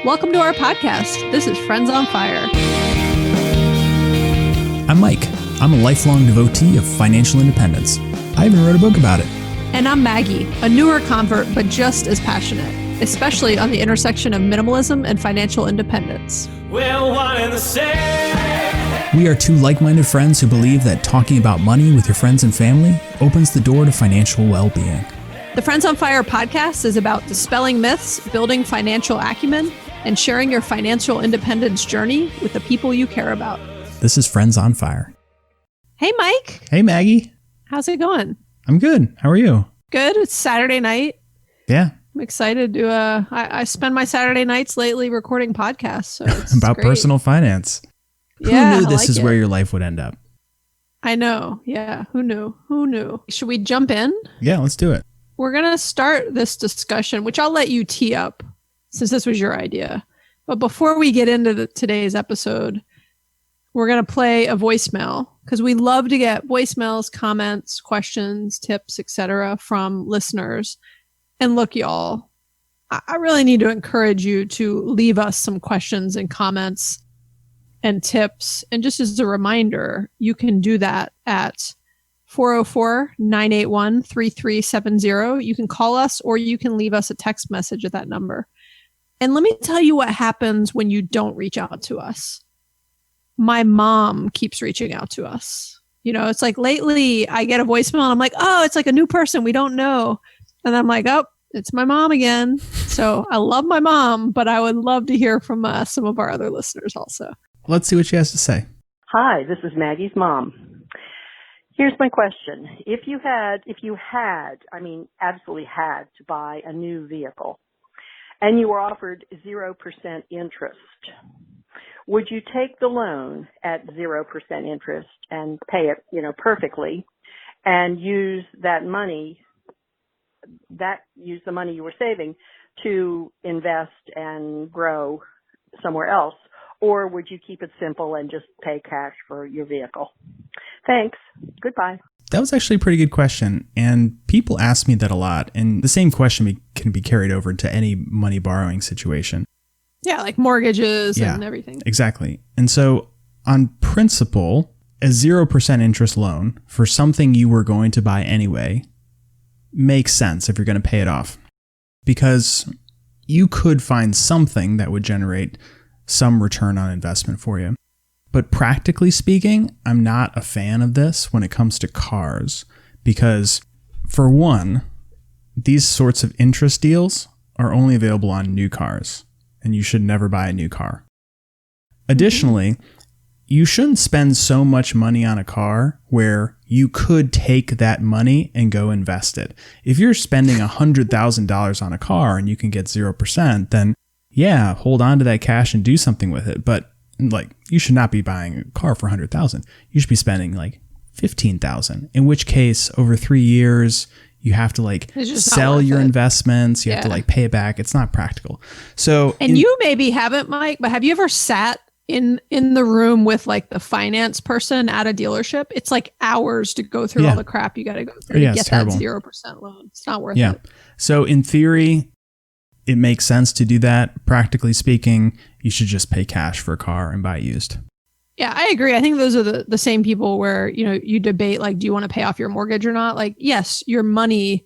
Welcome to our podcast. This is Friends on Fire. I'm Mike. I'm a lifelong devotee of financial independence. I even wrote a book about it. And I'm Maggie, a newer convert, but just as passionate, especially on the intersection of minimalism and financial independence. We're one and the same. We are two like-minded friends who believe that talking about money with your friends and family opens the door to financial well-being. The Friends on Fire podcast is about dispelling myths, building financial acumen, and sharing your financial independence journey with the people you care about. This is Friends on Fire. Hey, Mike. Hey, Maggie. How's it going? I'm good. How are you? Good. It's Saturday night. Yeah. I'm excited to, I spend my Saturday nights lately recording podcasts. So it's about great. Personal finance. Yeah, Who knew this like is where your life would end up? I know. Yeah. Who knew? Should we jump in? Yeah, let's do it. We're going to start this discussion, which I'll let you tee up since this was your idea. But before we get into today's episode, we're going to play a voicemail because we love to get voicemails, comments, questions, tips, etc. from listeners. And look, y'all, I really need to encourage you to leave us some questions and comments and tips. And just as a reminder, you can do that at 404-981-3370. You can call us or you can leave us a text message at that number. And let me tell you what happens when you don't reach out to us. My mom keeps reaching out to us. You know, it's like lately I get a voicemail and I'm like, oh, it's like a new person we don't know. And I'm like, oh, it's my mom again. So I love my mom, but I would love to hear from some of our other listeners also. Let's see what she has to say. Hi, this is Maggie's mom. Here's my question. If you absolutely had to buy a new vehicle and you were offered 0% interest, would you take the loan at 0% interest and pay it, perfectly and use the money you were saving to invest and grow somewhere else? Or would you keep it simple and just pay cash for your vehicle? Thanks. Goodbye. That was actually a pretty good question. And people ask me that a lot. And the same question can be carried over into any money borrowing situation. Yeah, like mortgages and everything. Exactly. And so on principle, a 0% interest loan for something you were going to buy anyway makes sense if you're going to pay it off. Because you could find something that would generate some return on investment for you. But practically speaking, I'm not a fan of this when it comes to cars because, for one, these sorts of interest deals are only available on new cars, and you should never buy a new car. Additionally, you shouldn't spend so much money on a car where you could take that money and go invest it. If you're spending $100,000 on a car and you can get 0%, then yeah, hold on to that cash and do something with it. But you should not be buying a car for $100,000. You should be spending $15,000. In which case, over 3 years, you have to sell your investments. You have to pay it back. It's not practical. So, you maybe haven't, Mike, but have you ever sat in the room with the finance person at a dealership? It's hours to go through all the crap you got to go through to get that 0% loan. It's not worth it. So in theory, it makes sense to do that. Practically speaking, you should just pay cash for a car and buy it used. Yeah, I agree. I think those are the same people where, you debate, do you want to pay off your mortgage or not? Yes, your money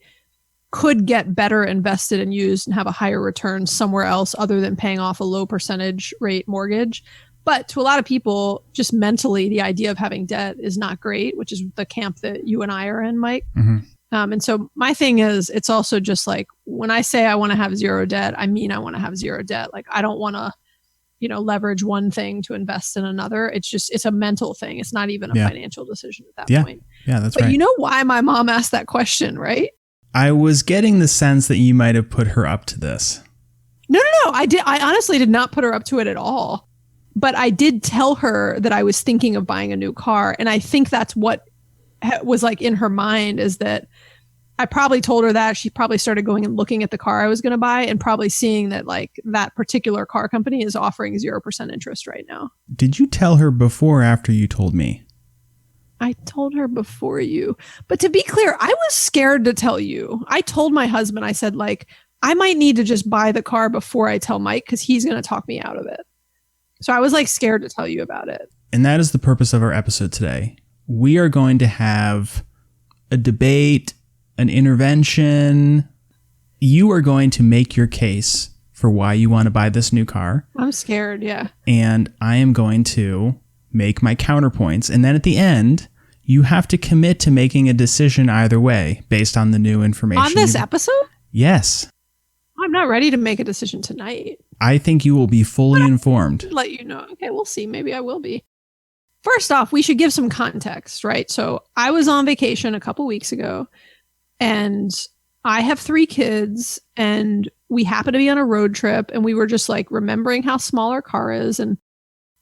could get better invested and used and have a higher return somewhere else other than paying off a low percentage rate mortgage. But to a lot of people, just mentally, the idea of having debt is not great, which is the camp that you and I are in, Mike. Mm-hmm. And so my thing is, it's also just when I say I want to have zero debt, I mean I want to have zero debt. I don't want to, leverage one thing to invest in another. It's a mental thing. It's not even a financial decision at that point. Yeah, that's right. But you know why my mom asked that question, right? I was getting the sense that you might have put her up to this. No. I honestly did not put her up to it at all. But I did tell her that I was thinking of buying a new car. And I think that's what was in her mind, is that I probably told her that. She probably started going and looking at the car I was going to buy and probably seeing that that particular car company is offering 0% interest right now. Did you tell her before or after you told me? I told her before you. But to be clear, I was scared to tell you. I told my husband, I said, I might need to just buy the car before I tell Mike because he's going to talk me out of it. So I was like scared to tell you about it. And that is the purpose of our episode today. We are going to have a debate, an intervention. You are going to make your case for why you want to buy this new car. I'm scared, yeah. And I am going to make my counterpoints. And then at the end, you have to commit to making a decision either way based on the new information. On this episode? Yes. I'm not ready to make a decision tonight. I think you will be fully informed. Let you know. Okay, we'll see. Maybe I will be. First off, we should give some context, right? So I was on vacation a couple weeks ago, and I have 3 kids, and we happened to be on a road trip, and we were just like remembering how small our car is. And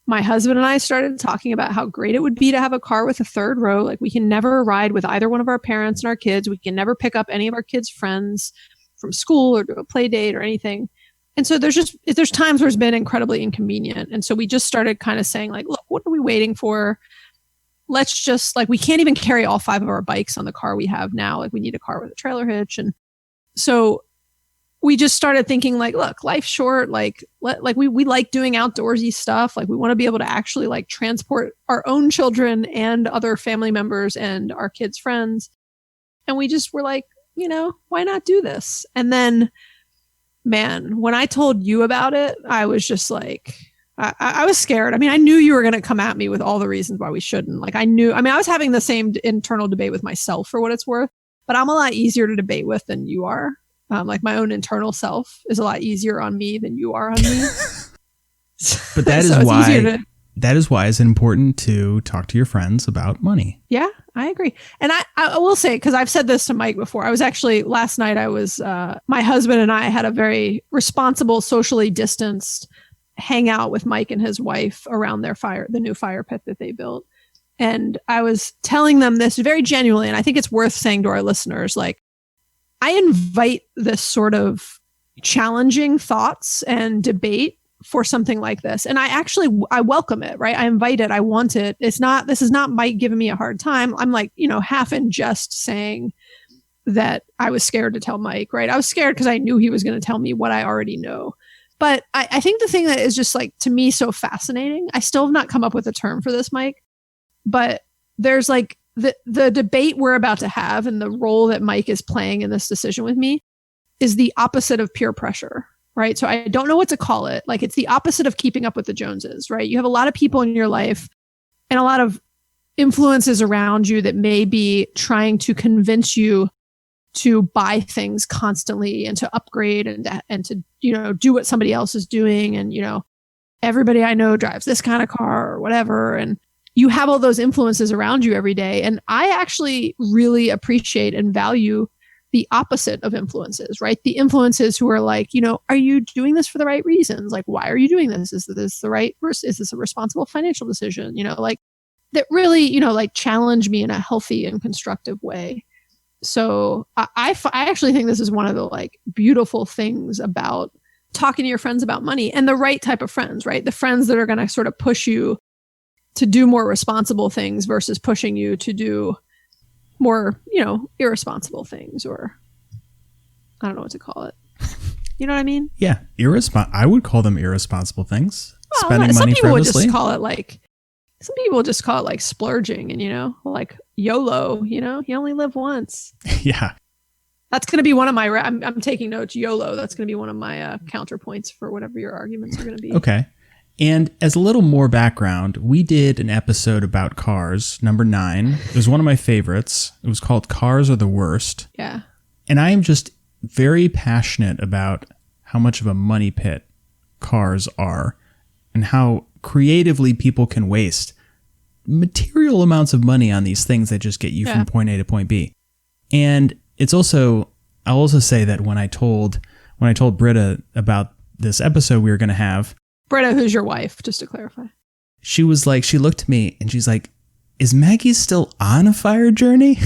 my husband and I started talking about how great it would be to have a car with a 3rd row. Like, we can never ride with either one of our parents and our kids. We can never pick up any of our kids' friends from school or do a play date or anything. And so there's times where it's been incredibly inconvenient. And so we just started kind of saying like, look, what are we waiting for? Let's just we can't even carry all 5 of our bikes on the car we have now. Like, we need a car with a trailer hitch. And so we just started thinking like, look, life's short. We like doing outdoorsy stuff. Like, we want to be able to actually like transport our own children and other family members and our kids' friends. And we just were like, why not do this? And then, man, when I told you about it, I was just like, I was scared. I mean, I knew you were going to come at me with all the reasons why we shouldn't. I was having the same internal debate with myself for what it's worth, but I'm a lot easier to debate with than you are. My own internal self is a lot easier on me than you are on me. But that is why that is why it's important to talk to your friends about money. Yeah, I agree. And I will say, because I've said this to Mike before, I was actually, last night my husband and I had a very responsible, socially distanced hangout with Mike and his wife around the new fire pit that they built. And I was telling them this very genuinely, and I think it's worth saying to our listeners, like, I invite this sort of challenging thoughts and debate for something like this. And I welcome it, right? I invite it. I want it. This is not Mike giving me a hard time. I'm like, half in jest saying that I was scared to tell Mike, right? I was scared because I knew he was going to tell me what I already know. But I think the thing that is just like, to me, so fascinating, I still have not come up with a term for this, Mike, but there's like the debate we're about to have and the role that Mike is playing in this decision with me is the opposite of peer pressure. Right. So I don't know what to call it. Like, it's the opposite of keeping up with the Joneses, right? You have a lot of people in your life and a lot of influences around you that may be trying to convince you to buy things constantly and to upgrade and to, do what somebody else is doing. And, everybody I know drives this kind of car or whatever. And you have all those influences around you every day. And I actually really appreciate and value the opposite of influences, right? The influences who are like, are you doing this for the right reasons? Like, why are you doing this? Is this is this a responsible financial decision? That really, challenge me in a healthy and constructive way. So I actually think this is one of the beautiful things about talking to your friends about money, and the right type of friends, right? The friends that are going to sort of push you to do more responsible things versus pushing you to do more, irresponsible things, or I don't know what to call it. You know what I mean? Yeah. I would call them irresponsible things. Well, spending money frivolously. Some people just call it splurging and, like YOLO, you only live once. Yeah. That's going to be one of my, I'm taking notes, YOLO. That's going to be one of my counterpoints for whatever your arguments are going to be. Okay. And as a little more background, we did an episode about cars, number 9. It was one of my favorites. It was called Cars Are the Worst. Yeah. And I am just very passionate about how much of a money pit cars are and how creatively people can waste material amounts of money on these things that just get you from point A to point B. And it's also, I'll also say that when I told Britta about this episode we were going to have, Britta, who's your wife, just to clarify. She was like, she looked at me and she's like, is Maggie still on a fire journey?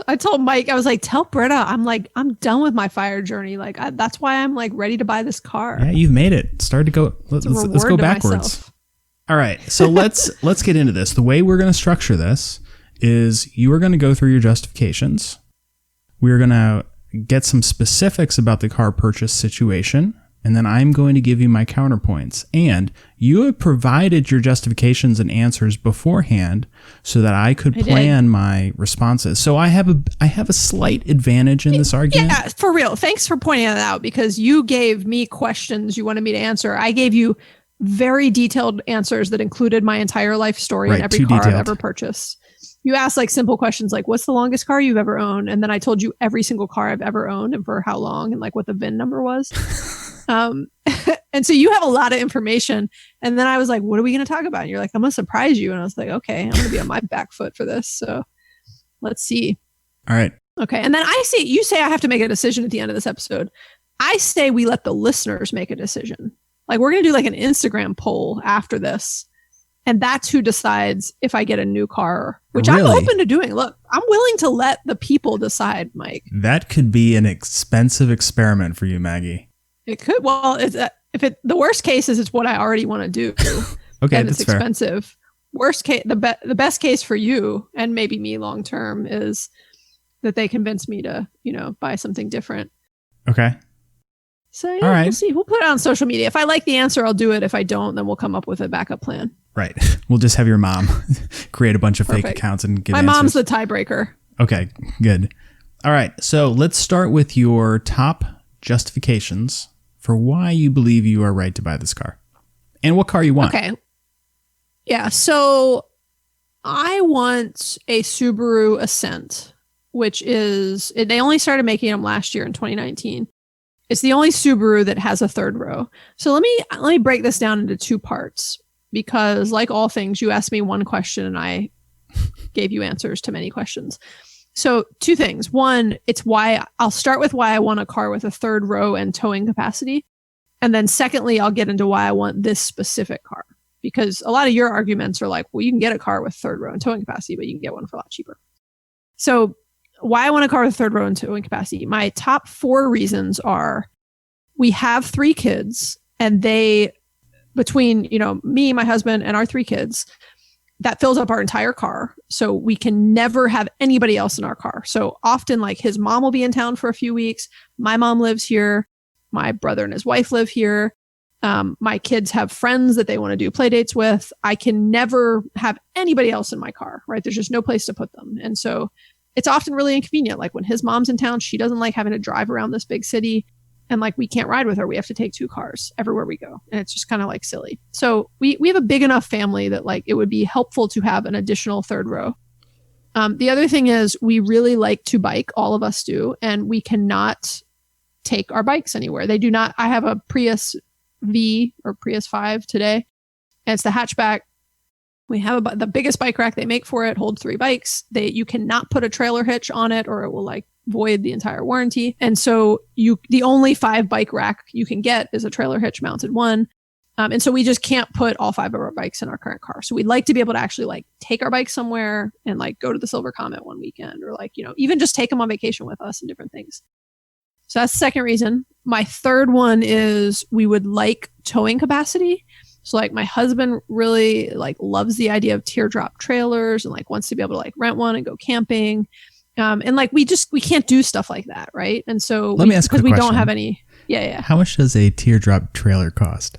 I told Mike, I was like, tell Britta, I'm done with my fire journey. That's why I'm ready to buy this car. Yeah, you've made it. Start to go. Let's go backwards. All right. So let's get into this. The way we're going to structure this is you are going to go through your justifications. We're going to get some specifics about the car purchase situation, and then I'm going to give you my counterpoints. And you have provided your justifications and answers beforehand so that I could plan my responses. So I have a slight advantage in this argument. Yeah, for real. Thanks for pointing that out, because you gave me questions you wanted me to answer. I gave you very detailed answers that included my entire life story and every car I've ever purchased. You asked like simple questions like, what's the longest car you've ever owned? And then I told you every single car I've ever owned and for how long and like what the VIN number was. And so you have a lot of information. And then I was like, what are we going to talk about? And you're like, I'm going to surprise you. And I was like, okay, I'm going to be on my back foot for this. So let's see. All right. Okay. And then you say I have to make a decision at the end of this episode. I say we let the listeners make a decision. Like we're going to do like an Instagram poll after this. And that's who decides if I get a new car, which I'm open to doing. Look, I'm willing to let the people decide, Mike. That could be an expensive experiment for you, Maggie. It could. Well, the worst case is it's what I already want to do. Okay, and that's it's expensive. Fair. Worst case, the best case for you and maybe me long term is that they convince me to, buy something different. Okay. So yeah, all right. We'll see. We'll put it on social media. If I like the answer, I'll do it. If I don't, then we'll come up with a backup plan. Right. We'll just have your mom create a bunch of fake accounts and get my answers. mom's the tiebreaker. Okay, good. All right. So let's start with your top justifications for why you believe you are right to buy this car and what car you want. Okay. Yeah. So I want a Subaru Ascent, which is, they only started making them last year in 2019. It's the only Subaru that has a third row. So let me break this down into two parts, because like all things, you asked me one question and I gave you answers to many questions. So two things. One, I'll start with why I want a car with a third row and towing capacity. And then secondly, I'll get into why I want this specific car, because a lot of your arguments are like, well, you can get a car with third row and towing capacity, but you can get one for a lot cheaper. So why I want a car with third row and towing capacity. My top 4 reasons are we have 3 kids, and they, between, me, my husband, and our 3 kids, that fills up our entire car. So we can never have anybody else in our car. So often like his mom will be in town for a few weeks. My mom lives here. My brother and his wife live here. My kids have friends that they want to do play dates with. I can never have anybody else in my car, right? There's just no place to put them. And so it's often really inconvenient. Like when his mom's in town, she doesn't like having to drive around this big city. And like, we can't ride with her. We have to take 2 cars everywhere we go. And it's just kind of like silly. So we have a big enough family that like, it would be helpful to have an additional third row. The other thing is we really like to bike. All of us do. And we cannot take our bikes anywhere. They do not. I have a Prius V or Prius 5 today. And it's the hatchback. We have the biggest bike rack they make for it, holds 3 bikes. You cannot put a trailer hitch on it or it will like void the entire warranty. And so the only 5 bike rack you can get is a trailer hitch mounted one. And so we just can't put all 5 of our bikes in our current car. So we'd like to be able to actually like take our bikes somewhere and like go to the Silver Comet one weekend, or like, even just take them on vacation with us and different things. So that's the second reason. My third one is we would like towing capacity. So like my husband really like loves the idea of teardrop trailers and like wants to be able to like rent one and go camping. And like we can't do stuff like that, right? And so let me ask, because we don't have any. Yeah. How much does a teardrop trailer cost?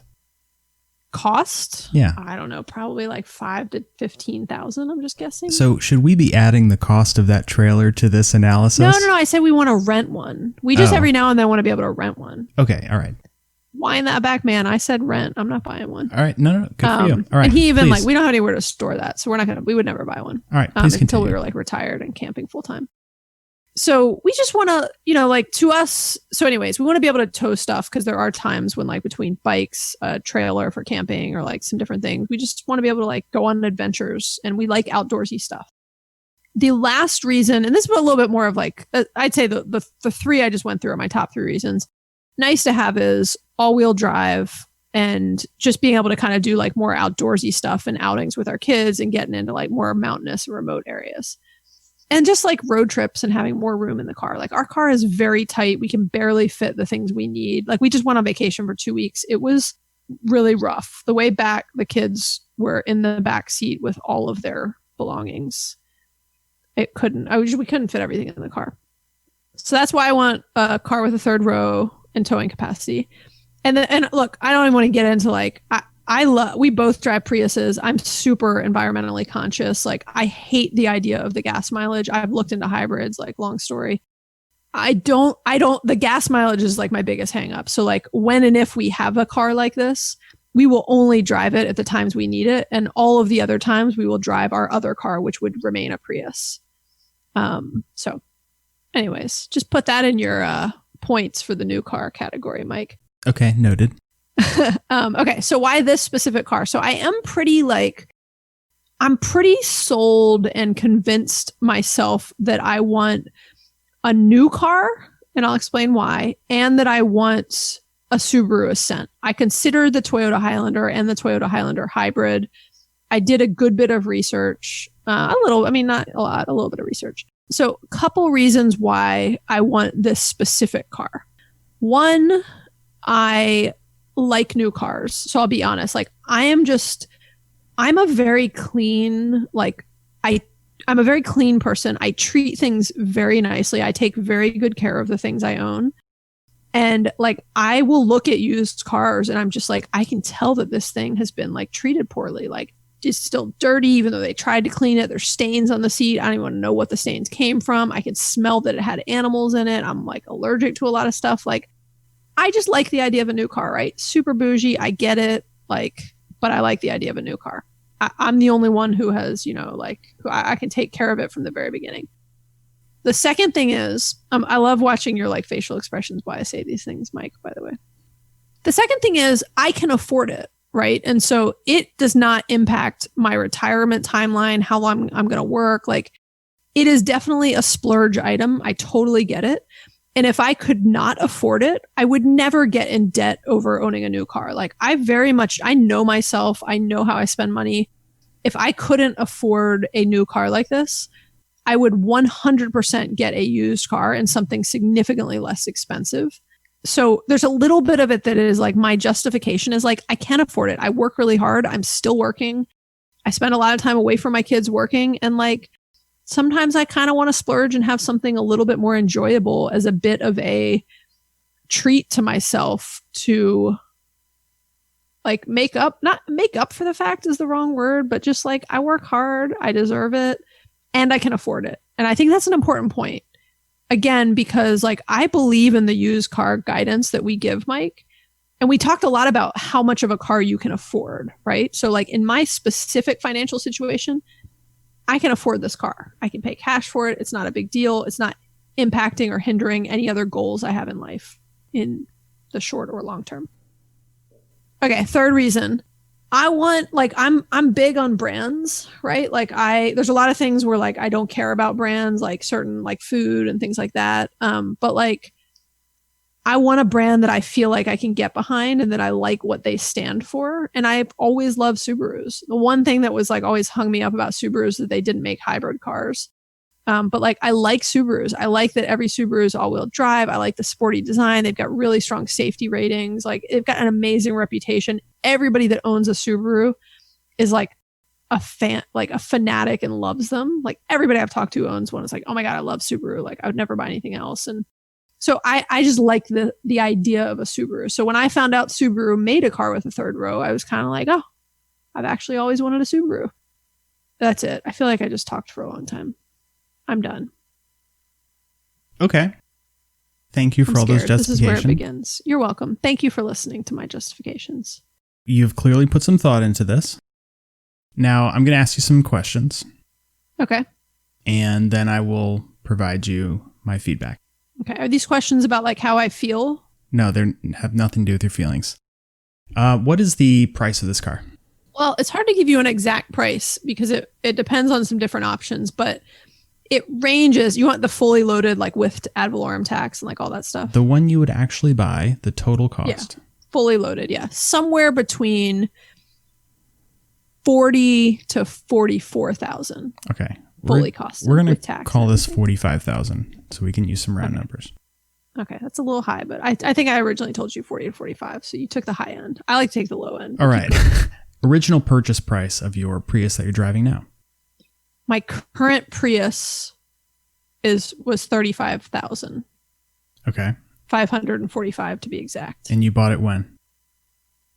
Yeah, I don't know, probably like 5,000 to 15,000. I'm just guessing. So should we be adding the cost of that trailer to this analysis? No. I said we want to rent one. We just every now and then want to be able to rent one. Okay, all right. Wind that back, man. I said rent. I'm not buying one. All right, no, good for you. All right, and he even please. like, we don't have anywhere to store that, so we would never buy one. All right, please until continue. we were like retired and camping full time. So we just want to, like to us. So anyways, we want to be able to tow stuff because there are times when like between bikes, a trailer for camping or like some different things, we just want to be able to like go on adventures, and we like outdoorsy stuff. The last reason, and this is a little bit more of like, I'd say the 3 I just went through are my top 3 reasons. Nice to have is all-wheel drive and just being able to kind of do like more outdoorsy stuff and outings with our kids and getting into like more mountainous and remote areas. And just like road trips and having more room in the car. Like our car is very tight. We can barely fit the things we need. Like we just went on vacation for 2 weeks. It was really rough. The way back, the kids were in the back seat with all of their belongings. We couldn't fit everything in the car. So that's why I want a car with a third row and towing capacity. And look, I don't even want to get into like, we both drive Priuses. I'm super environmentally conscious. Like I hate the idea of the gas mileage. I've looked into hybrids, like long story. The gas mileage is like my biggest hang up. So like when and if we have a car like this, we will only drive it at the times we need it. And all of the other times we will drive our other car, which would remain a Prius. So anyways, just put that in your points for the new car category, Mike. Okay, noted. Okay, so why this specific car? So I'm pretty sold and convinced myself that I want a new car, and I'll explain why, and that I want a Subaru Ascent. I consider the Toyota Highlander and the Toyota Highlander hybrid. I did a good bit of research, not a little bit of research. So a couple reasons why I want this specific car. One, I like new cars. So I'll be honest, like I'm a very clean, I'm a very clean person. I treat things very nicely. I take very good care of the things I own. And like, I will look at used cars and I'm just like, I can tell that this thing has been like treated poorly. Like it's still dirty, even though they tried to clean it. There's stains on the seat. I don't even want to know what the stains came from. I can smell that it had animals in it. I'm like allergic to a lot of stuff. Like I just like the idea of a new car, right? Super bougie. I get it. Like, but I like the idea of a new car. I'm the only one who has, who I can take care of it from the very beginning. The second thing is, I love watching your like facial expressions while I say these things, Mike, by the way. The second thing is I can afford it, right? And so it does not impact my retirement timeline, how long I'm going to work. Like it is definitely a splurge item. I totally get it. And if I could not afford it, I would never get in debt over owning a new car. Like I know myself. I know how I spend money. If I couldn't afford a new car like this, I would 100% get a used car and something significantly less expensive. So there's a little bit of it that is like my justification is like, I can't afford it. I work really hard. I'm still working. I spend a lot of time away from my kids working. And like, sometimes I kind of want to splurge and have something a little bit more enjoyable as a bit of a treat to myself to like not make up for the fact is the wrong word, but just like I work hard, I deserve it, and I can afford it. And I think that's an important point. Again, because like I believe in the used car guidance that we give, Mike. And we talked a lot about how much of a car you can afford, right? So like in my specific financial situation, I can afford this car. I can pay cash for it. It's not a big deal. It's not impacting or hindering any other goals I have in life in the short or long term. Okay, third reason. I'm big on brands, right? Like there's a lot of things where like I don't care about brands, like certain like food and things like that. But like I want a brand that I feel like I can get behind and that I like what they stand for. And I've always loved Subarus. The one thing that was like always hung me up about Subaru is that they didn't make hybrid cars. But like I like Subarus. I like that every Subaru is all-wheel drive. I like the sporty design. They've got really strong safety ratings. Like they've got an amazing reputation. Everybody that owns a Subaru is like a fan, like a fanatic and loves them. Like everybody I've talked to owns one. It's like, oh my God, I love Subaru. Like I would never buy anything else. And so I just like the idea of a Subaru. So when I found out Subaru made a car with a third row, I was kind of like, oh, I've actually always wanted a Subaru. That's it. I feel like I just talked for a long time. I'm done. Okay. Thank you for all those justifications. This is where it begins. You're welcome. Thank you for listening to my justifications. You've clearly put some thought into this. Now I'm going to ask you some questions. Okay. And then I will provide you my feedback. Okay. Are these questions about like how I feel? No, they have nothing to do with your feelings. What is the price of this car? Well, it's hard to give you an exact price because it depends on some different options, but it ranges. You want the fully loaded, like with ad valorem tax and like all that stuff. The one you would actually buy, the total cost. Yeah, fully loaded. Yeah. Somewhere between 40 to 44,000. Okay. Fully cost. We're going to call this 45,000 so we can use some round numbers. Okay. That's a little high, but I think I originally told you 40 to 45. So you took the high end. I like to take the low end. All right. Original purchase price of your Prius that you're driving now. My current Prius was $35,000. Okay. 545 to be exact. And you bought it when?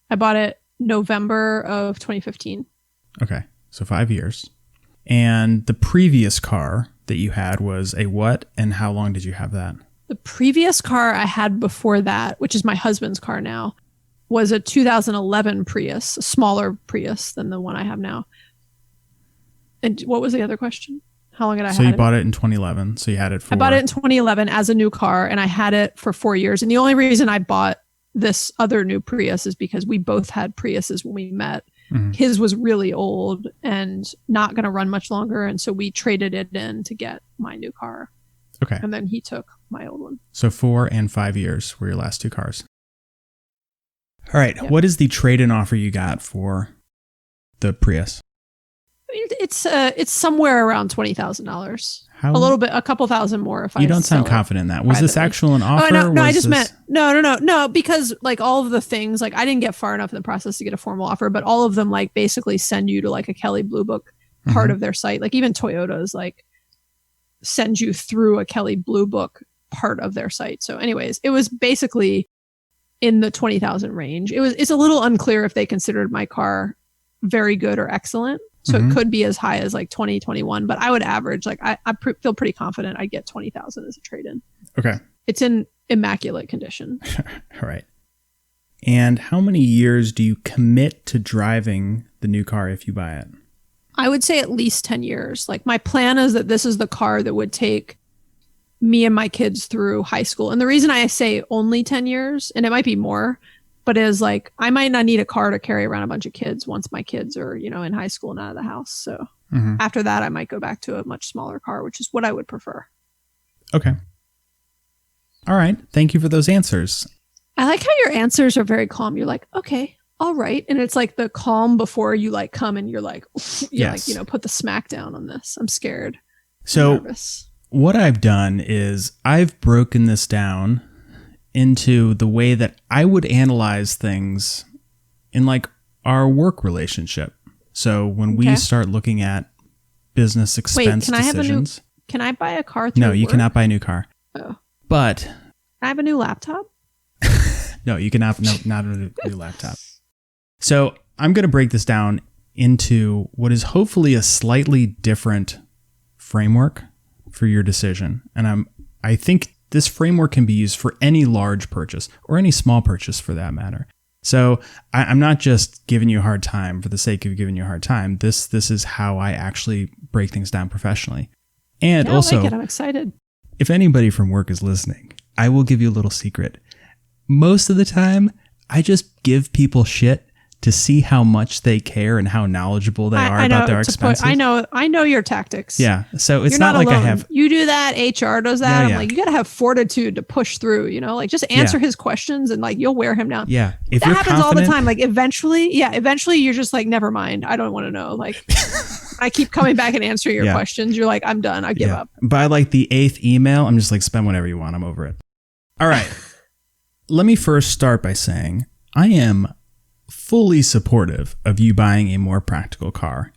I bought it November of 2015. Okay. So 5 years. And the previous car that you had was a what? And how long did you have that? The previous car I had before that, which is my husband's car now, was a 2011 Prius, a smaller Prius than the one I have now. And what was the other question? How long had I had it? So you bought it in 2011. So you had it for... I bought it in 2011 as a new car, and I had it for 4 years. And the only reason I bought this other new Prius is because we both had Priuses when we met. Mm-hmm. His was really old and not going to run much longer. And so we traded it in to get my new car. Okay. And then he took my old one. So 4 and 5 years were your last two cars. All right. Yep. What is the trade-in offer you got for the Prius? It's somewhere around $20,000. A little bit, a couple thousand more. If you don't sound confident in that. Was this actual an offer? Oh, no, I just meant no, because like all of the things, like I didn't get far enough in the process to get a formal offer, but all of them like basically send you to like a Kelley Blue Book part of their site. Like even Toyota's like send you through a Kelley Blue Book part of their site. So, anyways, it was basically in the 20,000 range. It's a little unclear if they considered my car very good or excellent. So it could be as high as like 20, 21, but I would average, like I feel pretty confident I'd get 20,000 as a trade-in. Okay. It's in immaculate condition. All right. And how many years do you commit to driving the new car if you buy it? I would say at least 10 years. Like my plan is that this is the car that would take me and my kids through high school. And the reason I say only 10 years, and it might be more, but is like, I might not need a car to carry around a bunch of kids once my kids are, in high school and out of the house. So after that, I might go back to a much smaller car, which is what I would prefer. Okay. All right. Thank you for those answers. I like how your answers are very calm. You're like, okay, all right. And it's like the calm before you like come and you're like, yes. like, put the smack down on this. I'm scared. So I'm nervous. What I've done is I've broken this down into the way that I would analyze things in like our work relationship. So when we start looking at business expense decisions. Can I buy a car through No, you work? cannot buy a new car. Oh. But can I have a new laptop? No, you cannot. No, not a new laptop. So I'm going to break this down into what is hopefully a slightly different framework for your decision. And I think this framework can be used for any large purchase or any small purchase for that matter. So I'm not just giving you a hard time for the sake of giving you a hard time. This is how I actually break things down professionally. And also, I'm excited. If anybody from work is listening, I will give you a little secret. Most of the time, I just give people shit to see how much they care and how knowledgeable they are about their expenses. I know your tactics. Yeah. So it's You're not like alone. I have. You do that. HR does that. Yeah, I'm like, you got to have fortitude to push through, like just answer his questions and like you'll wear him down. Yeah. If that happens all the time. Like eventually you're just like, never mind. I don't want to know. Like I keep coming back and answering your questions. You're like, I'm done. I give up. By like the 8th email, I'm just like, spend whatever you want. I'm over it. All right. Let me first start by saying I am fully supportive of you buying a more practical car.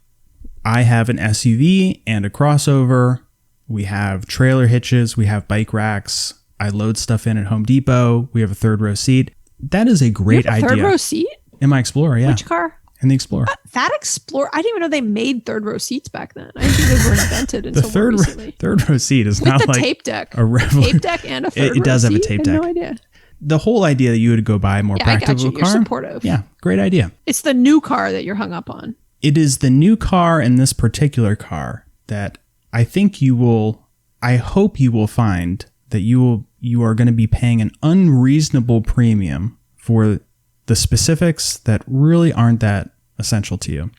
I have an SUV and a crossover. We have trailer hitches. We have bike racks. I load stuff in at Home Depot. We have a third row seat. That is a great idea. Third row seat? In my Explorer, yeah. Which car? In the Explorer. That Explorer? I didn't even know they made third row seats back then. I didn't think they were invented until more recently. Third row seat is with not the like tape deck. Tape deck and a third row seat? It does have a tape deck. I had no idea. The whole idea that you would go buy a more practical car. You're supportive. Yeah, great idea. It's the new car that you're hung up on. It is the new car and this particular car that I think I hope you will find that you are going to be paying an unreasonable premium for the specifics that really aren't that essential to you.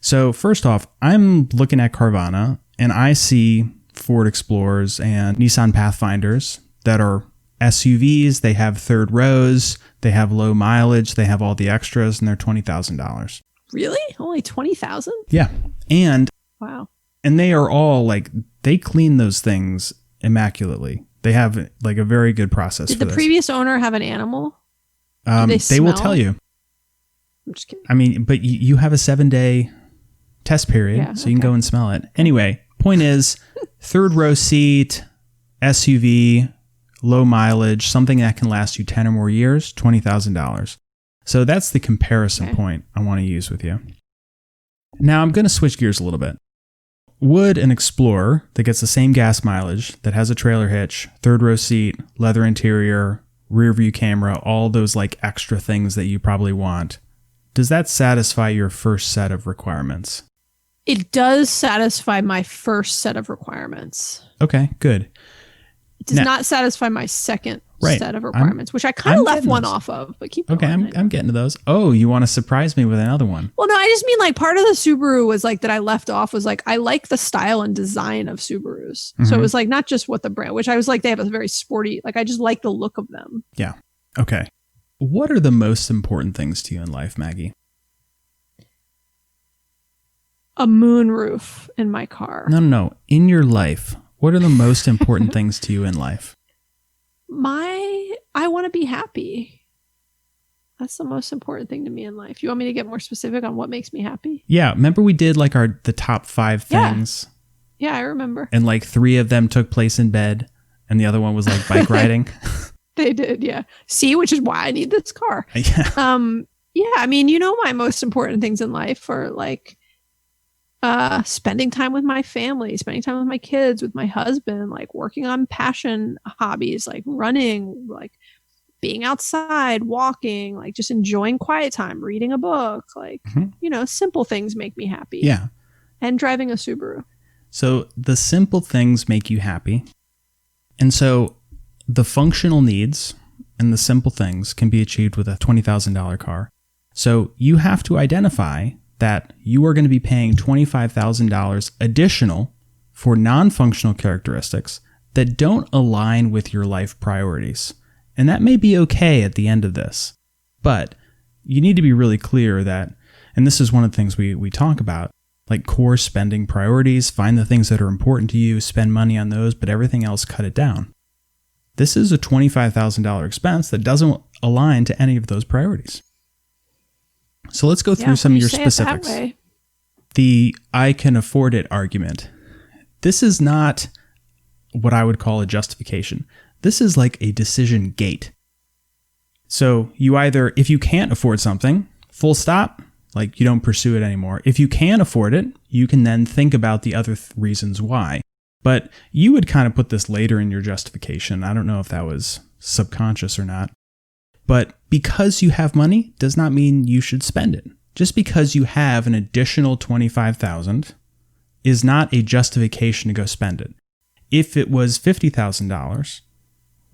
So first off, I'm looking at Carvana and I see Ford Explorers and Nissan Pathfinders that are SUVs. They have third rows, they have low mileage, they have all the extras, and they're $20,000. Really? Only 20,000? Yeah. And wow. And they are all like, they clean those things immaculately. They have like a very good process. Did the previous owner have an animal? They will tell you. I'm just kidding. I mean, but you have a 7-day test period, so you can go and smell it. Anyway, point is, third row seat, SUV, low mileage, something that can last you 10 or more years, $20,000. So that's the comparison point I want to use with you. Now I'm going to switch gears a little bit. Would an Explorer that gets the same gas mileage, that has a trailer hitch, third row seat, leather interior, rear view camera, all those like extra things that you probably want, does that satisfy your first set of requirements? It does satisfy my first set of requirements. Okay, good. It does not satisfy my second set of requirements, which I kind of left one off of, but keep going. Okay, I'm getting to those. Oh, you want to surprise me with another one? Well, no, I just mean like part of the Subaru was like that I left off was like I like the style and design of Subarus. So it was like not just what the brand, which I was like they have a very sporty, like I just like the look of them. Yeah. Okay. What are the most important things to you in life, Maggie? A moonroof in my car. No. In your life, what are the most important things to you in life? I want to be happy. That's the most important thing to me in life. You want me to get more specific on what makes me happy? Yeah. Remember we did like the top 5 things? Yeah, I remember. And like 3 of them took place in bed and the other one was like bike riding. They did, yeah. See, which is why I need this car. Yeah. Yeah, I mean, you know, my most important things in life are like spending time with my family, spending time with my kids, with my husband, like working on passion hobbies, like running, like being outside, walking, like just enjoying quiet time, reading a book, like, you know, simple things make me happy. Yeah. And driving a Subaru. So the simple things make you happy. And so the functional needs and the simple things can be achieved with a $20,000 car. So you have to identify that you are going to be paying $25,000 additional for non-functional characteristics that don't align with your life priorities. And that may be okay at the end of this, but you need to be really clear that, and this is one of the things we talk about, like core spending priorities, find the things that are important to you, spend money on those, but everything else, cut it down. This is a $25,000 expense that doesn't align to any of those priorities. So let's go through some of your specifics. The I can afford it argument. This is not what I would call a justification. This is like a decision gate. So you either, if you can't afford something, full stop, like you don't pursue it anymore. If you can afford it, you can then think about the other reasons why. But you would kind of put this later in your justification. I don't know if that was subconscious or not. But because you have money does not mean you should spend it. Just because you have an additional $25,000 is not a justification to go spend it. If it was $50,000,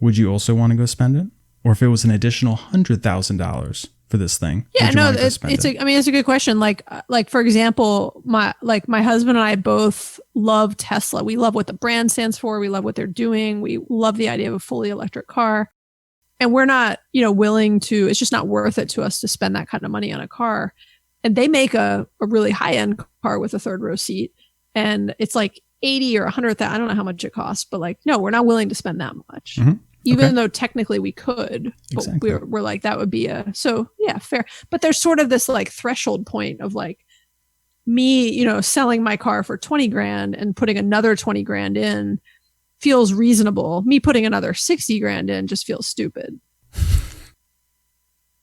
would you also want to go spend it? Or if it was an additional $100,000 for this thing? Yeah, no, it's a good question. Like for example, my husband and I both love Tesla. We love what the brand stands for. We love what they're doing. We love the idea of a fully electric car. And we're not, willing to, it's just not worth it to us to spend that kind of money on a car. And they make a really high-end car with a third row seat. And it's like 80 or 100,000. I don't know how much it costs, but like, no, we're not willing to spend that much. Even though technically we could, but exactly. we're like, that would be so yeah, fair. But there's sort of this like threshold point of like me, selling my car for 20 grand and putting another 20 grand in feels reasonable. Me putting another 60 grand in just feels stupid.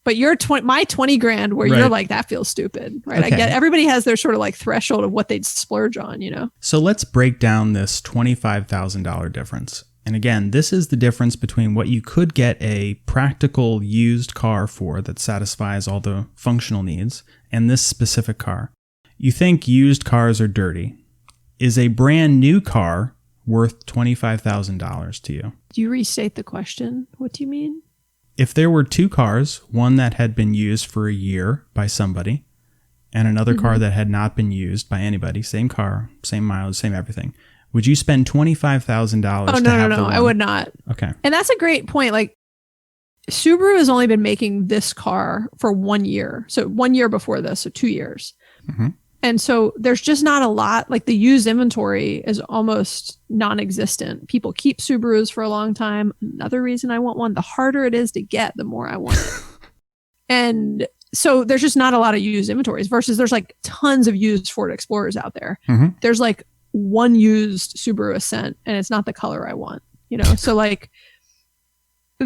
But my 20 grand where you're like, that feels stupid, right? Okay. I get everybody has their sort of like threshold of what they'd splurge on, So let's break down this $25,000 difference. And again, this is the difference between what you could get a practical used car for that satisfies all the functional needs and this specific car. You think used cars are dirty. Is a brand new car worth $25,000 to you? Do you restate the question? What do you mean? If there were 2 cars, one that had been used for a year by somebody and another car that had not been used by anybody, same car, same mileage, same everything, would you spend $25,000 Oh, no, I would not. Okay. And that's a great point. Like Subaru has only been making this car for 1 year. So 1 year before this, so 2 years. And so there's just not a lot, like the used inventory is almost non-existent. People keep Subarus for a long time. Another reason I want one, the harder it is to get, the more I want it. And so there's just not a lot of used inventories versus there's like tons of used Ford Explorers out there. There's like one used Subaru Ascent and it's not the color I want, So like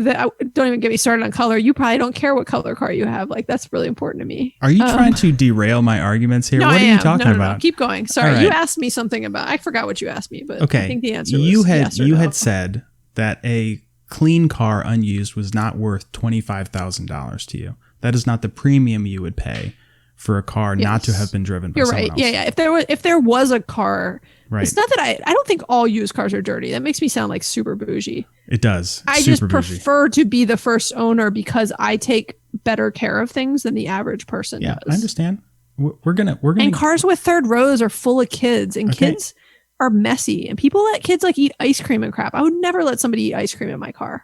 don't even get me started on color. You probably don't care what color car you have. Like, that's really important to me. Are you trying to derail my arguments here? No, What are you talking no, about? No. Keep going. Sorry, right. You asked me something about. I forgot what you asked me, but okay. I think the answer was you no. had said that a clean car unused was not worth $25,000 to you. That is not the premium you would pay for a car not to have been driven by someone else. Yeah. If there was a car, right. It's not that I don't think all used cars are dirty. That makes me sound like super bougie. It does. I just prefer to be the first owner because I take better care of things than the average person does. I understand. We're gonna. And cars with third rows are full of kids, and kids are messy, and people let kids like eat ice cream and crap. I would never let somebody eat ice cream in my car.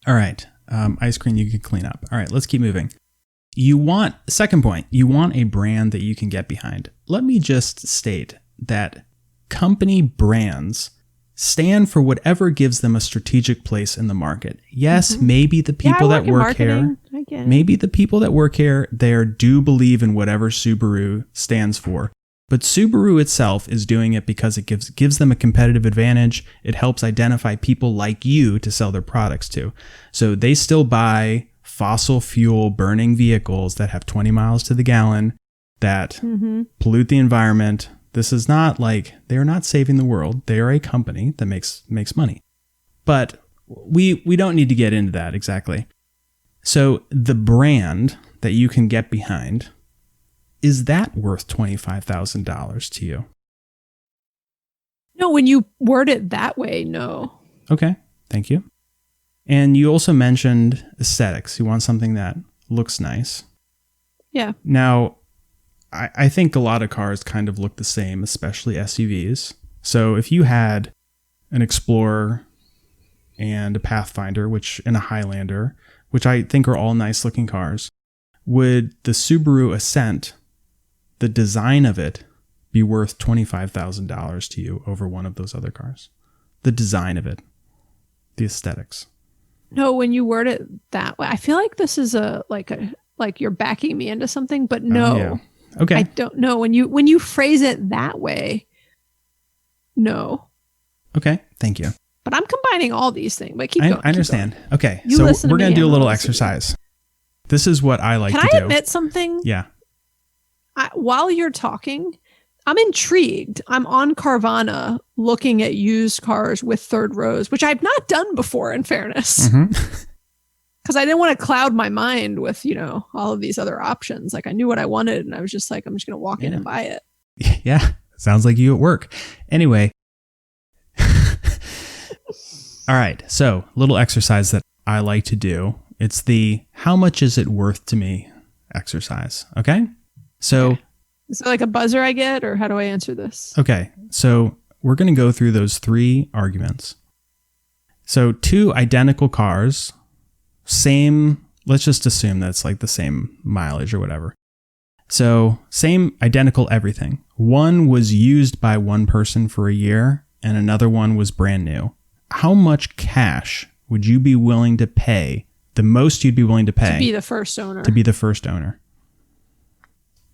All right, ice cream you can clean up. All right, let's keep moving. Second point, you want a brand that you can get behind. Let me just state that company brands stand for whatever gives them a strategic place in the market. Yes, maybe the people that work here, they do believe in whatever Subaru stands for. But Subaru itself is doing it because it gives them a competitive advantage. It helps identify people like you to sell their products to. So they still buy fossil fuel burning vehicles that have 20 miles to the gallon, that pollute the environment. This is not like they're not saving the world. They are a company that makes money. But we don't need to get into that exactly. So the brand that you can get behind, is that worth $25,000 to you? No, when you word it that way, no. Okay, thank you. And you also mentioned aesthetics. You want something that looks nice. Yeah. Now, I think a lot of cars kind of look the same, especially SUVs. So if you had an Explorer and a Pathfinder, and a Highlander, which I think are all nice looking cars, would the Subaru Ascent, the design of it, be worth $25,000 to you over one of those other cars? The design of it, the aesthetics. No, when you word it that way, I feel like this is like you're backing me into something, but no. Yeah. Okay. I don't know. When you phrase it that way, no. Okay, thank you. But I'm combining all these things. But keep going. I understand. Going. Okay, so we're going to do a little exercise. This is what I like to do. Can I admit something? Yeah. While you're talking, I'm intrigued. I'm on Carvana looking at used cars with third rows, which I've not done before, in fairness. Because I didn't want to cloud my mind with, all of these other options. Like, I knew what I wanted, and I was just like, I'm just going to walk in and buy it. Yeah, sounds like you at work. Anyway. All right, so little exercise that I like to do. It's the how much is it worth to me exercise, okay? So, is it like a buzzer I get, or how do I answer this? Okay, so we're going to go through those three arguments. So 2 identical cars, let's just assume that's like the same mileage or whatever. So same identical everything. One was used by one person for a year and another one was brand new. How much cash would you be willing to pay, the most you'd be willing to pay? To be the first owner.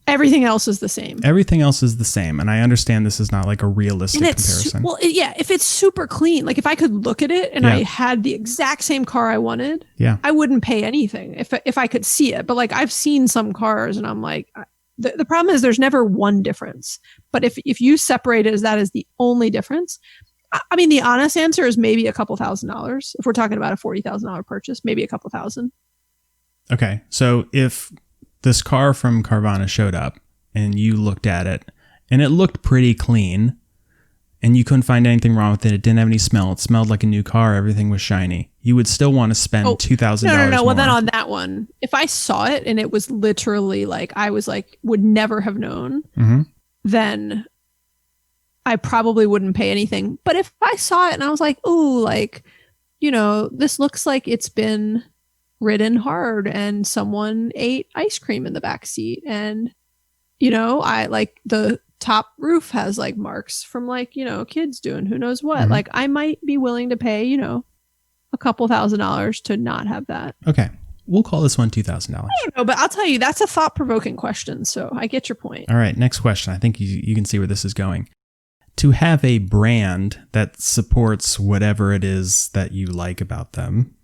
Everything else is the same. Everything else is the same. And I understand this is not like a realistic comparison. If it's super clean, like if I could look at it and I had the exact same car I wanted, I wouldn't pay anything if I could see it. But like I've seen some cars and I'm like, the problem is there's never one difference. But if you separate it as that is the only difference, I mean, the honest answer is maybe a couple $1,000s. If we're talking about a $40,000 purchase, maybe a couple thousand. Okay. So if this car from Carvana showed up and you looked at it and it looked pretty clean and you couldn't find anything wrong with it, it didn't have any smell, it smelled like a new car, everything was shiny, you would still want to spend $2,000 No. more. Well, then on that one, if I saw it and it was literally like, I was like, would never have known, then I probably wouldn't pay anything. But if I saw it and I was like, ooh, like, this looks like it's been ridden hard and someone ate ice cream in the back seat. And, I like the top roof has like marks from like, kids doing who knows what. Like I might be willing to pay, a couple $1,000s to not have that. Okay. We'll call this one $2,000. I don't know, but I'll tell you, that's a thought-provoking question. So I get your point. All right. Next question. I think you can see where this is going. To have a brand that supports whatever it is that you like about them,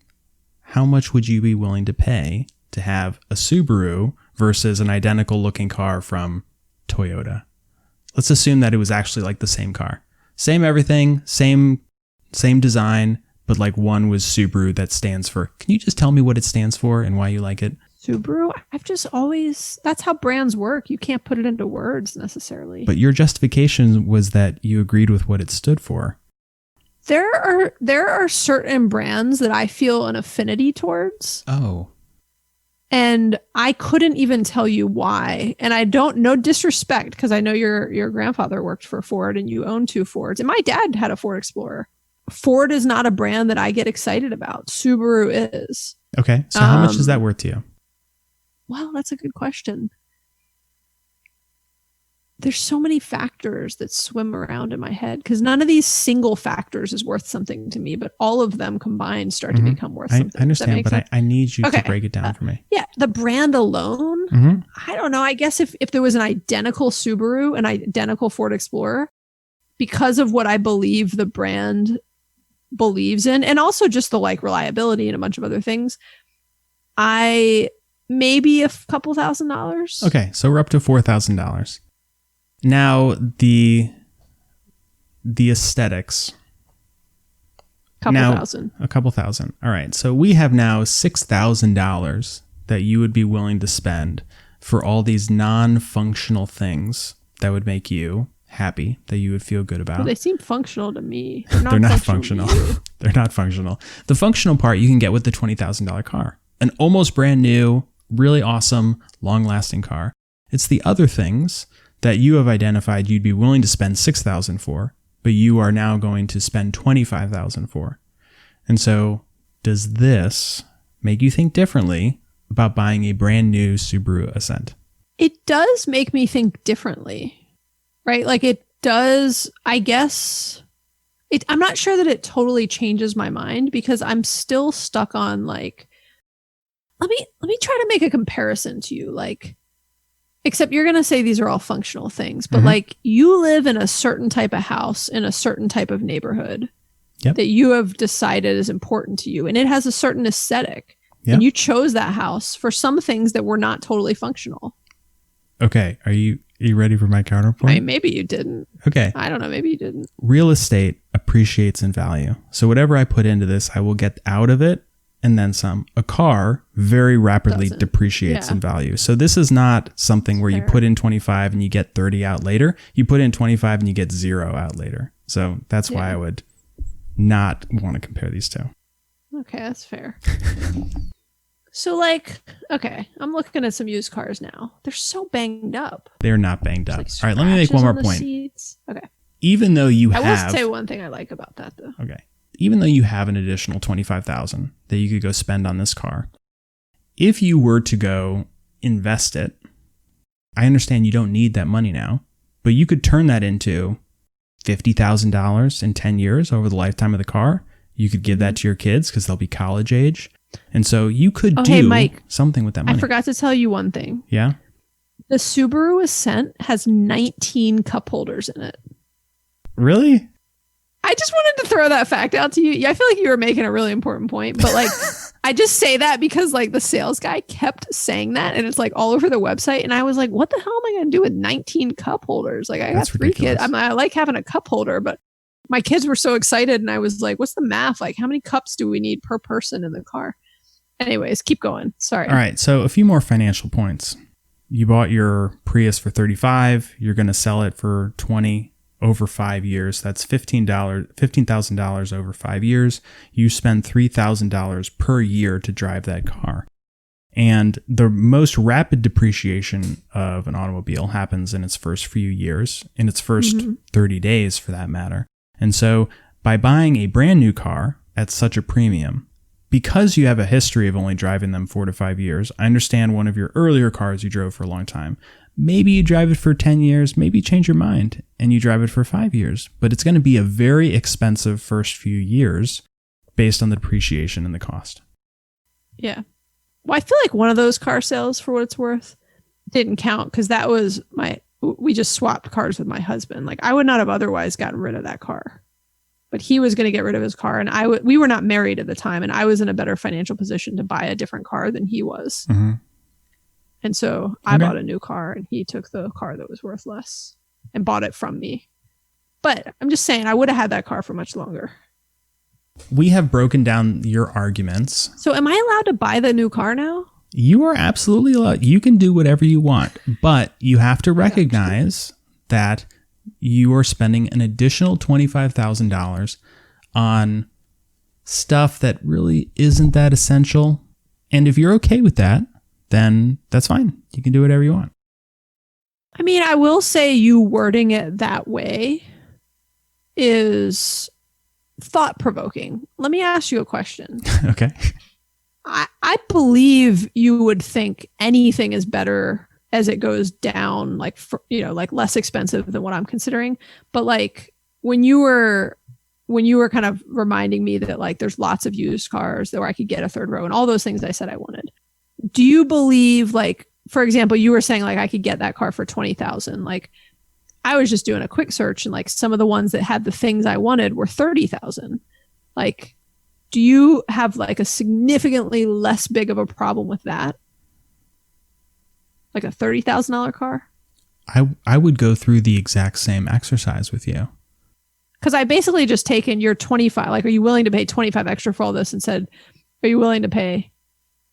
how much would you be willing to pay to have a Subaru versus an identical looking car from Toyota? Let's assume that it was actually like the same car. Same everything, same design, but like one was Subaru that stands for. Can you just tell me what it stands for and why you like it? Subaru? I've just always, that's how brands work. You can't put it into words necessarily. But your justification was that you agreed with what it stood for. There are certain brands that I feel an affinity towards. Oh. And I couldn't even tell you why. And I don't, no disrespect, because I know your grandfather worked for Ford and you own 2 Fords. And my dad had a Ford Explorer. Ford is not a brand that I get excited about. Subaru is. Okay. So how much is that worth to you? Well, that's a good question. There's so many factors that swim around in my head because none of these single factors is worth something to me, but all of them combined start to become worth something. I understand, but I need you to break it down for me. Yeah, the brand alone, I don't know. I guess if there was an identical Subaru, an identical Ford Explorer, because of what I believe the brand believes in, and also just the like reliability and a bunch of other things, maybe a couple $1,000s. Okay, so we're up to $4,000. Now the aesthetics. A couple thousand. All right. So we have now $6,000 that you would be willing to spend for all these non-functional things that would make you happy, that you would feel good about. Well, they seem functional to me. They're not functional. They're not functional. The functional part you can get with the $20,000 car. An almost brand new, really awesome, long-lasting car. It's the other things that you have identified you'd be willing to spend $6,000 for, but you are now going to spend $25,000 for. And so does this make you think differently about buying a brand new Subaru Ascent? It does make me think differently, right? Like it does, I guess. I'm not sure that it totally changes my mind because I'm still stuck on like, let me try to make a comparison to you. Like, except you're going to say these are all functional things, but like you live in a certain type of house in a certain type of neighborhood that you have decided is important to you. And it has a certain aesthetic. Yep. And you chose that house for some things that were not totally functional. Okay. Are you ready for my counterpoint? I mean, maybe you didn't. Okay. I don't know. Maybe you didn't. Real estate appreciates in value. So whatever I put into this, I will get out of it. And then some. A car very rapidly depreciates in value. So this is not something where you put in 25 and you get 30 out later. You put in 25 and you get 0 out later. So that's why I would not want to compare these two. Okay, that's fair. So like, okay, I'm looking at some used cars now. They're so banged up. They're not banged up. Like all right, let me make one more point. Okay. Even though you have... I will say one thing I like about that though. Okay. Even though you have an additional $25,000 that you could go spend on this car, if you were to go invest it, I understand you don't need that money now, but you could turn that into $50,000 in 10 years over the lifetime of the car. You could give that to your kids because they'll be college age. And so you could something with that money. I forgot to tell you one thing. Yeah? The Subaru Ascent has 19 cup holders in it. Really? I just wanted to throw that fact out to you. Yeah, I feel like you were making a really important point, but like, I just say that because like the sales guy kept saying that and it's like all over the website. And I was like, what the hell am I going to do with 19 cup holders? Like I got 3 kids. I like having a cup holder, but my kids were so excited. And I was like, what's the math? Like how many cups do we need per person in the car? Anyways, keep going. Sorry. All right. So a few more financial points. You bought your Prius for $35,000. You're going to sell it for $20,000. Over 5 years. That's $15,000 over 5 years. You spend $3,000 per year to drive that car. And the most rapid depreciation of an automobile happens in its first few years, in its first 30 days for that matter. And so by buying a brand new car at such a premium, because you have a history of only driving them 4 to 5 years, I understand one of your earlier cars you drove for a long time. Maybe you drive it for 10 years, maybe you change your mind and you drive it for 5 years, but it's going to be a very expensive first few years based on the depreciation and the cost. Yeah. Well, I feel like one of those car sales, for what it's worth, didn't count because that was we just swapped cars with my husband. Like I would not have otherwise gotten rid of that car. but he was going to get rid of his car. And we were not married at the time. And I was in a better financial position to buy a different car than he was. Mm-hmm. And so I bought a new car and he took the car that was worth less and bought it from me. But I'm just saying I would have had that car for much longer. We have broken down your arguments. So am I allowed to buy the new car now? You are absolutely allowed. You can do whatever you want, but you have to recognize that you are spending an additional $25,000 on stuff that really isn't that essential. And if you're okay with that, then that's fine. You can do whatever you want. I mean, I will say you wording it that way is thought-provoking. Let me ask you a question. Okay. I believe you would think anything is better as it goes down, like, like less expensive than what I'm considering. But like when you were kind of reminding me that like there's lots of used cars where I could get a third row and all those things I said I wanted. Do you believe, like, for example, you were saying like I could get that car for $20,000. Like I was just doing a quick search and like some of the ones that had the things I wanted were $30,000. Like, do you have like a significantly less big of a problem with that? Like a $30,000 car? I would go through the exact same exercise with you. Because I basically just taken your 25, like, are you willing to pay 25 extra for all this, and said, are you willing to pay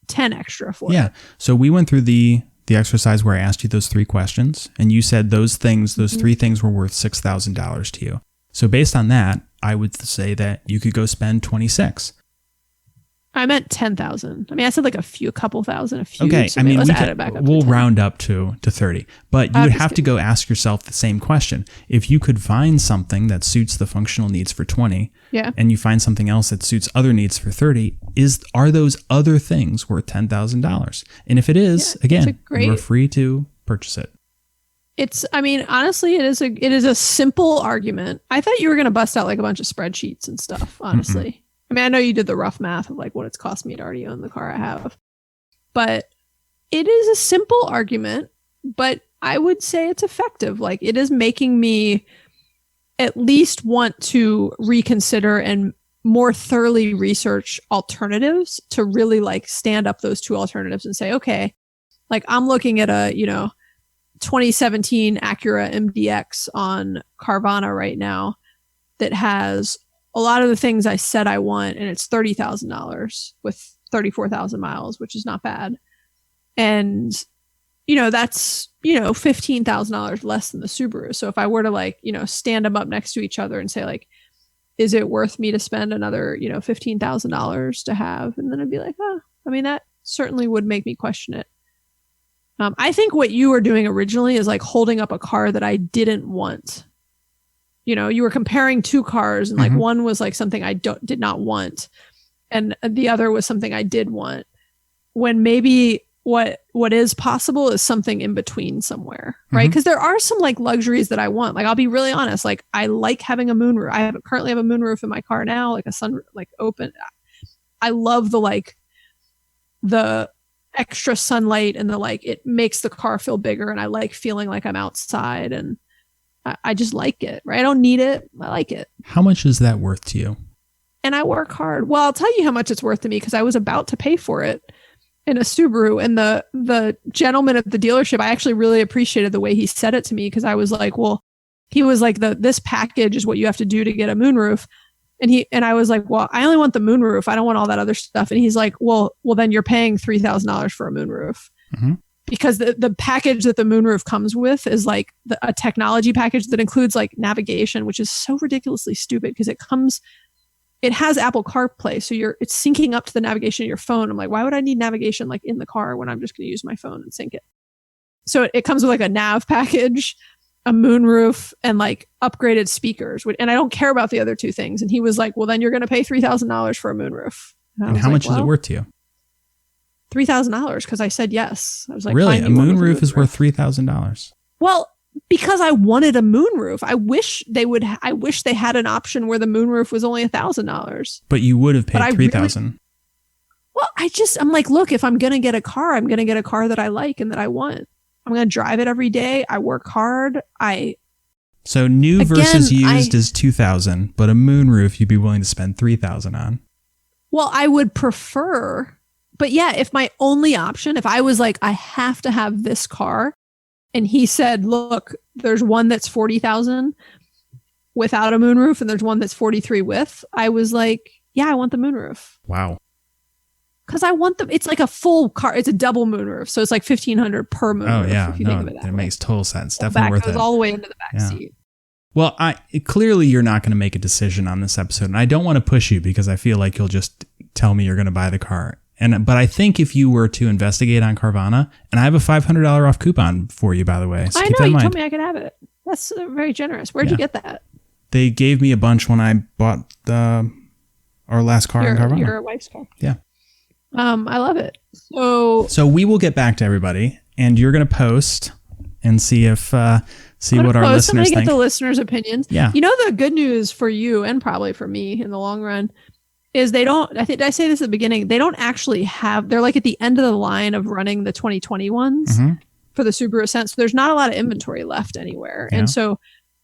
10 extra for it? Yeah. So we went through the exercise where I asked you those 3 questions and you said those 3 things were worth $6,000 to you. So based on that, I would say that you could go spend 26. I meant 10,000. I mean, I said like a couple thousand, a few. Okay. So I mean, let's add it back up. We'll to 10. round up to 30, but you would have to go ask yourself the same question. If you could find something that suits the functional needs for 20, yeah, and you find something else that suits other needs for 30, are those other things worth $10,000? And if it is, again, you're free to purchase it. I mean, honestly, it is a simple argument. I thought you were going to bust out like a bunch of spreadsheets and stuff, honestly. Mm-mm. I mean, I know you did the rough math of like what it's cost me to already own the car I have, but it is a simple argument, but I would say it's effective. Like, it is making me at least want to reconsider and more thoroughly research alternatives to really like stand up those 2 alternatives and say, okay, like I'm looking at a, 2017 Acura MDX on Carvana right now that has a lot of the things I said I want, and it's $30,000 with 34,000 miles, which is not bad. And, that's, $15,000 less than the Subaru. So if I were to like, stand them up next to each other and say like, is it worth me to spend another, $15,000 to have? And then I'd be like, I mean, that certainly would make me question it. I think what you were doing originally is like holding up a car that I didn't want. You were comparing 2 cars, and like one was like something I did not want, and the other was something I did want. When maybe what is possible is something in between somewhere, right? Because there are some like luxuries that I want. Like, I'll be really honest. Like, I like having a moonroof. I currently have a moonroof in my car now, like a sun, like open. I love the extra sunlight and the like. It makes the car feel bigger, and I like feeling like I'm outside, and I just like it, right? I don't need it. I like it. How much is that worth to you? And I work hard. Well, I'll tell you how much it's worth to me, because I was about to pay for it in a Subaru, and the gentleman at the dealership, I actually really appreciated the way he said it to me, because I was like, well, he was like, this package is what you have to do to get a moonroof. And I was like, well, I only want the moonroof. I don't want all that other stuff. And he's like, well, then you're paying $3,000 for a moonroof. Mm-hmm. Because the package that the moonroof comes with is like a technology package that includes like navigation, which is so ridiculously stupid, because it has Apple CarPlay. So it's syncing up to the navigation of your phone. I'm like, why would I need navigation like in the car when I'm just going to use my phone and sync it? So it comes with like a nav package, a moonroof, and like upgraded speakers. And I don't care about the other 2 things. And he was like, well, then you're going to pay $3,000 for a moonroof. And how much is it worth to you? $3,000, because I said yes. I was like, really? A moonroof is worth $3,000? Well, because I wanted a moonroof. I wish they had an option where the moonroof was only $1,000. But you would have paid $3,000. Well, I'm like, look, if I'm going to get a car, I'm going to get a car that I like and that I want. I'm going to drive it every day. I work hard. So new Again, versus used is $2,000, but a moonroof you'd be willing to spend $3,000 on. Well, I would prefer, but yeah, if my only option, if I was like, I have to have this car, and he said, look, there's one that's 40,000 without a moonroof, and there's one that's 43 with, I was like, yeah, I want the moonroof. Wow. Because I want it's like a full car. It's a double moonroof, so it's like $1,500 per moonroof. Oh yeah, if you think of it that way. makes total sense. The Definitely back worth goes it. all the way into the back seat. Well, clearly you're not going to make a decision on this episode, and I don't want to push you because I feel like you'll just tell me you're going to buy the car. But I think if you were to investigate on Carvana, and I have a $500 off coupon for you, by the way. So I keep know, that in you mind. told me I could have it. That's very generous. Where'd you get that? They gave me a bunch when I bought our last car in Carvana. Your wife's car. Yeah. I love it. So we will get back to everybody, and you're going to post and see if what our listeners I'm gonna think. get the listeners' opinions. Yeah. You know, the good news for you and probably for me in the long run is they don't. I think did I say this at the beginning. They don't actually have. They're like at the end of the line of running the 2020 ones for the Subaru Ascent. So there's not a lot of inventory left anywhere, and so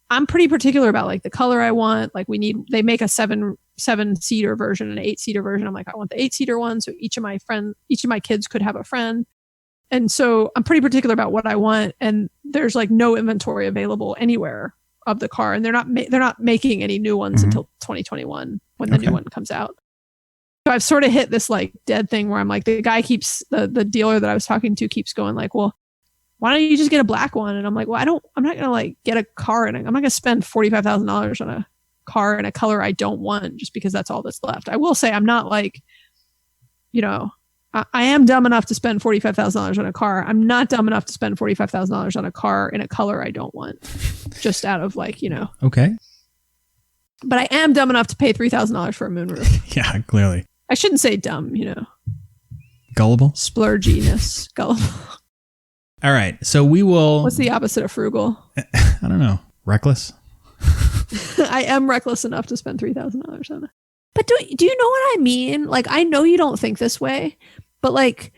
I'm pretty particular about like the color I want. Like they make a seven-seater version and an 8-seater version. I'm like, I want the 8-seater one. So each of my kids could have a friend. And so I'm pretty particular about what I want. And there's like no inventory available anywhere of the car. And they're not making any new ones until 2021 when the new one comes out. So I've sort of hit this like dead thing where I'm like, the guy the dealer that I was talking to keeps going like, well, why don't you just get a black one? And I'm like, well, I'm not going to like get a car I'm not going to spend $45,000 on a car in a color I don't want just because that's all that's left. I will say I'm not like, I am dumb enough to spend $45,000 on a car. I'm not dumb enough to spend $45,000 on a car in a color I don't want just out of like, Okay. But I am dumb enough to pay $3,000 for a moonroof. Yeah, clearly. I shouldn't say dumb, Gullible? Splurginess. Gullible. All right. So we will... What's the opposite of frugal? I don't know. Reckless? I am reckless enough to spend $3,000 on it. But do you know what I mean? Like, I know you don't think this way, but like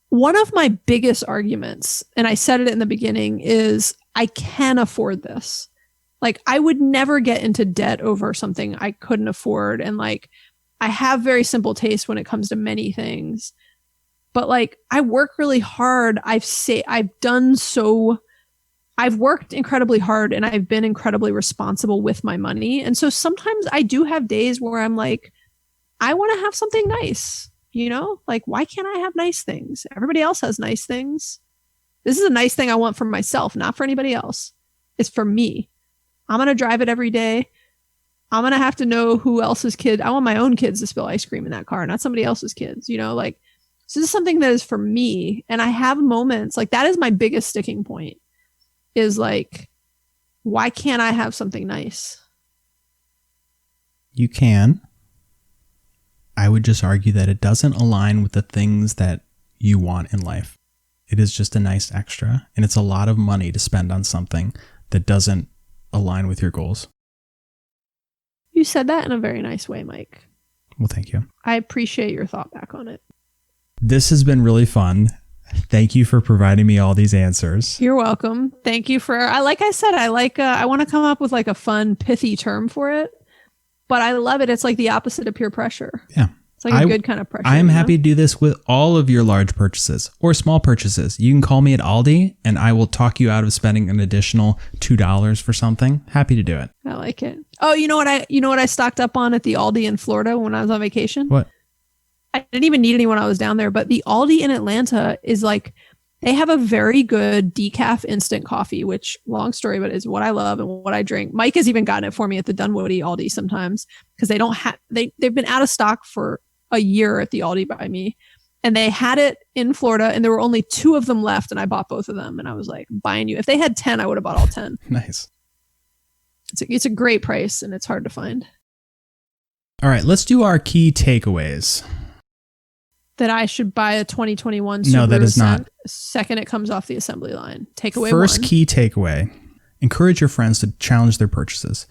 one of my biggest arguments, and I said it in the beginning, is I can afford this. Like, I would never get into debt over something I couldn't afford. And like, I have very simple taste when it comes to many things, but like, I work really hard. I've worked incredibly hard and I've been incredibly responsible with my money. And so sometimes I do have days where I'm like, I want to have something nice, like, why can't I have nice things? Everybody else has nice things. This is a nice thing I want for myself, not for anybody else. It's for me. I'm going to drive it every day. I'm going to have to know who else's kid. I want my own kids to spill ice cream in that car, not somebody else's kids, like, so this is something that is for me. And I have moments like that is my biggest sticking point. Is like, why can't I have something nice? You can. I would just argue that it doesn't align with the things that you want in life. It is just a nice extra, and it's a lot of money to spend on something that doesn't align with your goals. You said that in a very nice way, Mike. Well, thank you. I appreciate your thought back on it. This has been really fun. Thank you for providing me all these answers. You're welcome. Thank you for, I want to come up with like a fun, pithy term for it, but I love it. It's like the opposite of peer pressure. Yeah. It's like a good kind of pressure. I am happy to do this with all of your large purchases or small purchases. You can call me at Aldi and I will talk you out of spending an additional $2 for something. Happy to do it. I like it. Oh, you know what I stocked up on at the Aldi in Florida when I was on vacation? What? I didn't even need any when I was down there, but the Aldi in Atlanta is like, they have a very good decaf instant coffee, which, long story, but is what I love and what I drink. Mike has even gotten it for me at the Dunwoody Aldi sometimes because they've been out of stock for a year at the Aldi by me. And they had it in Florida and there were only 2 of them left and I bought both of them and I was like, buying you. If they had 10, I would have bought all 10. Nice. It's a great price and it's hard to find. All right, let's do our key takeaways. That I should buy a 2021 Subaru No, that is Ascent not. Second it comes off the assembly line. Takeaway First 1. key takeaway. Encourage your friends to challenge their purchases.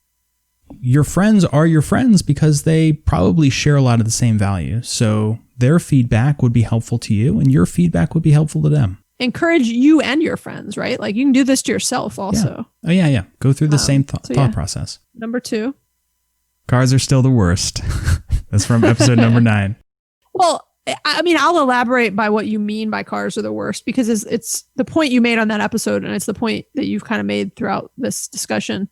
Your friends are your friends because they probably share a lot of the same value. So their feedback would be helpful to you and your feedback would be helpful to them. Encourage you and your friends, right? Like you can do this to yourself also. Yeah, Oh, yeah. Go ththrough the same so thought process. Number 2. Cars are still the worst. That's from episode number 9. Well, I mean, I'll elaborate by what you mean by cars are the worst, because it's the point you made on that episode, and it's the point that you've kind of made throughout this discussion.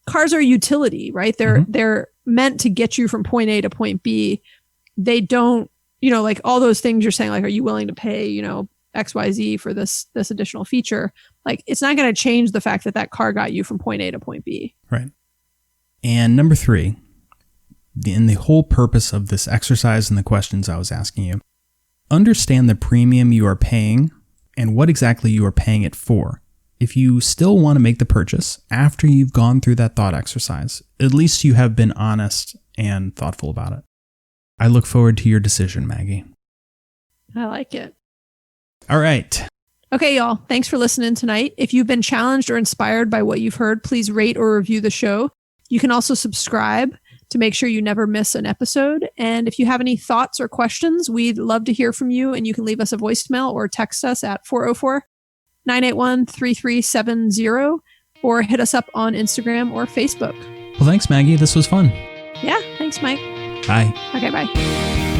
Cars are utility, right? They're meant to get you from point A to point B. They don't, like all those things you're saying, like, are you willing to pay, XYZ for this additional feature? Like, it's not going to change the fact that that car got you from point A to point B. Right. And number 3, in the whole purpose of this exercise and the questions I was asking you, understand the premium you are paying and what exactly you are paying it for. If you still want to make the purchase after you've gone through that thought exercise, at least you have been honest and thoughtful about it. I look forward to your decision, Maggie. I like it. All right. Okay, y'all. Thanks for listening tonight. If you've been challenged or inspired by what you've heard, please rate or review the show. You can also subscribe to make sure you never miss an episode. And if you have any thoughts or questions, we'd love to hear from you. And you can leave us a voicemail or text us at 404-981-3370 or hit us up on Instagram or Facebook. Well, thanks, Maggie. This was fun. Yeah. Thanks, Mike. Bye. Okay, bye.